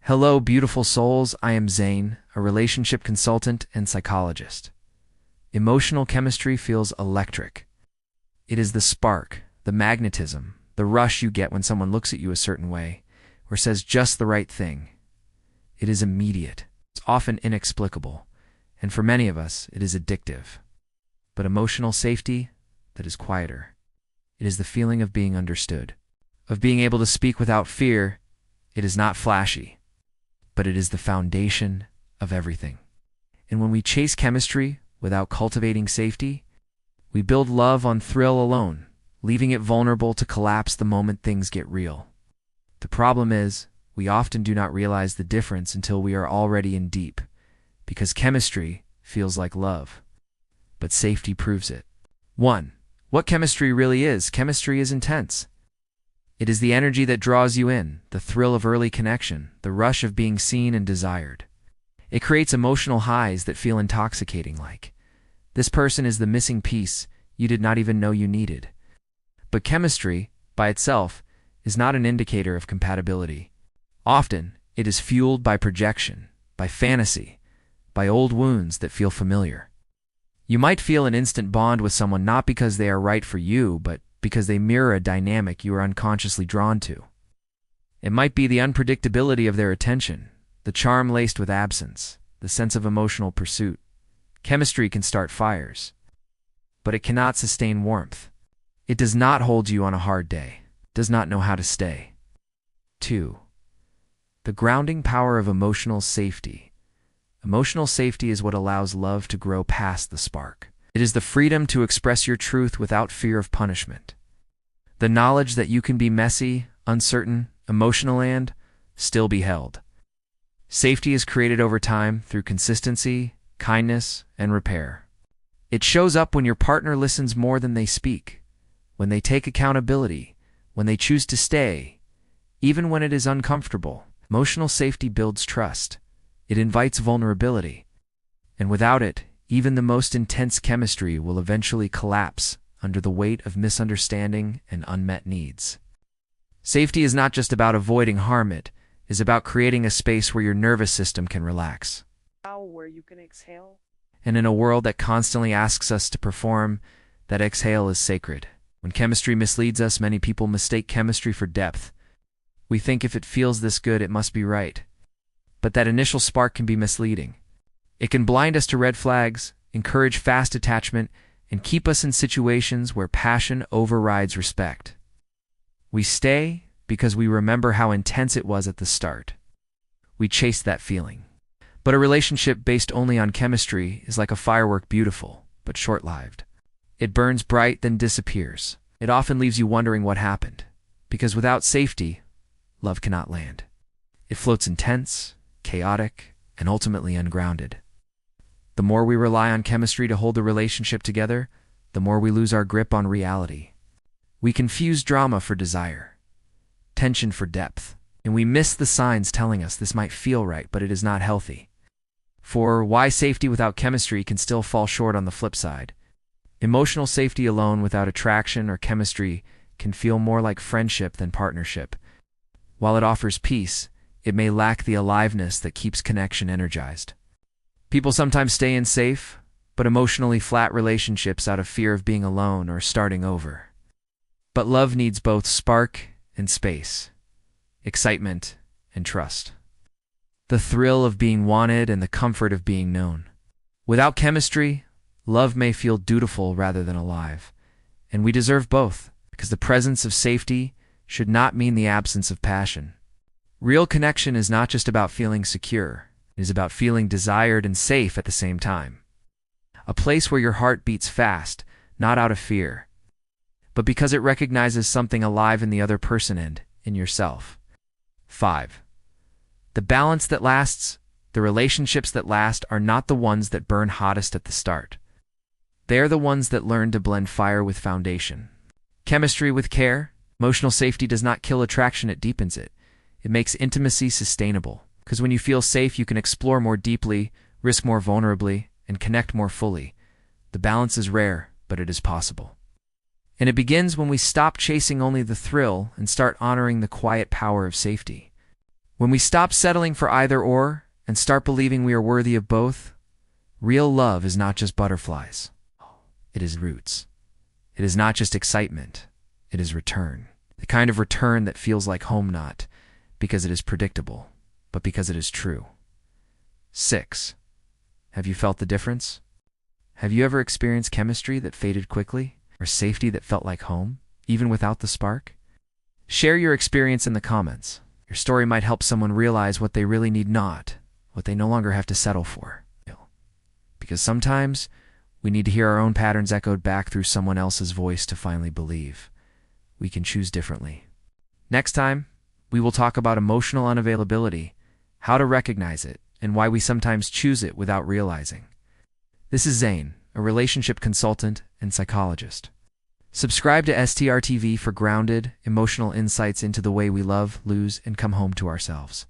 Hello, beautiful souls. I am Zane, a relationship consultant and psychologist. Emotional chemistry feels electric. It is the spark, the magnetism, the rush you get when someone looks at you a certain way or says just the right thing. It is immediate. It's often inexplicable, and for many of us, it is addictive. But emotional safety, that is quieter. It is the feeling of being understood, of being able to speak without fear. It is not flashy, but it is the foundation of everything. And when we chase chemistry without cultivating safety, we build love on thrill alone, leaving it vulnerable to collapse the moment things get real. The problem is, we often do not realize the difference until we are already in deep, because chemistry feels like love, but safety proves it. 1. What chemistry really is. Chemistry is intense. It is the energy that draws you in, the thrill of early connection, the rush of being seen and desired. It creates emotional highs that feel intoxicating, like, this person is the missing piece you did not even know you needed. But chemistry, by itself, is not an indicator of compatibility. Often, it is fueled by projection, by fantasy, by old wounds that feel familiar. You might feel an instant bond with someone not because they are right for you, but because they mirror a dynamic you are unconsciously drawn to. It might be the unpredictability of their attention, the charm laced with absence, the sense of emotional pursuit. Chemistry can start fires, but it cannot sustain warmth. It does not hold you on a hard day, does not know how to stay. 2. The grounding power of emotional safety. Emotional safety is what allows love to grow past the spark. It is the freedom to express your truth without fear of punishment. The knowledge that you can be messy, uncertain, emotional, and still be held. Safety is created over time through consistency, kindness, and repair. It shows up when your partner listens more than they speak, when they take accountability, when they choose to stay, even when it is uncomfortable. Emotional safety builds trust. It invites vulnerability. And without it, even the most intense chemistry will eventually collapse under the weight of misunderstanding and unmet needs. Safety is not just about avoiding harm, it is about creating a space where your nervous system can relax. Where you can exhale. And in a world that constantly asks us to perform, that exhale is sacred. When chemistry misleads us, many people mistake chemistry for depth. We think if it feels this good, it must be right. But that initial spark can be misleading. It can blind us to red flags, encourage fast attachment, and keep us in situations where passion overrides respect. We stay because we remember how intense it was at the start. We chase that feeling. But a relationship based only on chemistry is like a firework, beautiful, but short-lived. It burns bright, then disappears. It often leaves you wondering what happened, because without safety, love cannot land. It floats intense, chaotic, and ultimately ungrounded. The more we rely on chemistry to hold the relationship together, the more we lose our grip on reality. We confuse drama for desire, tension for depth, and we miss the signs telling us this might feel right, but it is not healthy. For why safety without chemistry can still fall short on the flip side. Emotional safety alone without attraction or chemistry can feel more like friendship than partnership. While it offers peace, it may lack the aliveness that keeps connection energized. People sometimes stay in safe, but emotionally flat relationships out of fear of being alone or starting over. But love needs both spark and space, excitement and trust. The thrill of being wanted and the comfort of being known. Without chemistry, love may feel dutiful rather than alive, and we deserve both, because the presence of safety should not mean the absence of passion. Real connection is not just about feeling secure, it is about feeling desired and safe at the same time. A place where your heart beats fast, not out of fear, but because it recognizes something alive in the other person and in yourself. 5. The balance that lasts. The relationships that last are not the ones that burn hottest at the start. They are the ones that learn to blend fire with foundation. Chemistry with care. Emotional safety does not kill attraction, it deepens it. It makes intimacy sustainable, because when you feel safe, you can explore more deeply, risk more vulnerably, and connect more fully. The balance is rare, but it is possible. And it begins when we stop chasing only the thrill and start honoring the quiet power of safety. When we stop settling for either or and start believing we are worthy of both, real love is not just butterflies. It is roots. It is not just excitement. It is return. The kind of return that feels like home, not because it is predictable, but because it is true. 6. Have you felt the difference? Have you ever experienced chemistry that faded quickly, or safety that felt like home, even without the spark? Share your experience in the comments. Your story might help someone realize what they really need, not what they no longer have to settle for. Because sometimes we need to hear our own patterns echoed back through someone else's voice to finally believe we can choose differently. Next time, we will talk about emotional unavailability, how to recognize it, and why we sometimes choose it without realizing. This is Zane, a relationship consultant and psychologist. Subscribe to STR TV for grounded, emotional insights into the way we love, lose, and come home to ourselves.